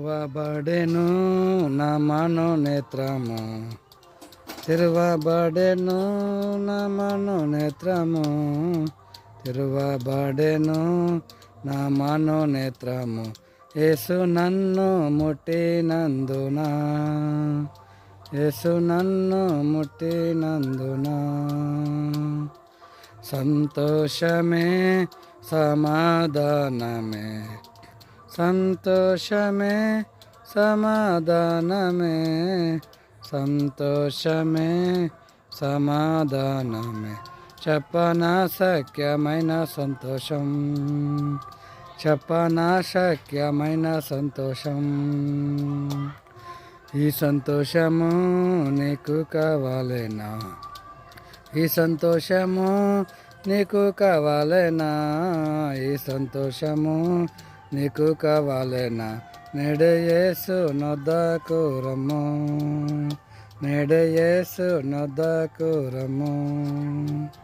తెరవబడెను నా మనోనేత్రము, తెరవబడెను నా మనోనేత్రము, తెరవబడెను నా మనోనేత్రము. యేసు నన్ను ముట్టినందున, యేసు నన్ను ముట్టినందున సంతోషమే సమాధానమే, సంతోషమే సమాధానమే, సంతోషమే సమాధానమే. చెప్పనాశక్యమైన సంతోషం, చెప్పనాశక్యమైన సంతోషం. ఈ సంతోషము నీకు కావాలేనా? ఈ సంతోషము నీకు కావాలేనా? ఈ సంతోషము నీకు కావాలేనా? నేడే యేసు నొద్దకు రమ్ము, నేడే యేసు నొద్దకు రమ్ము.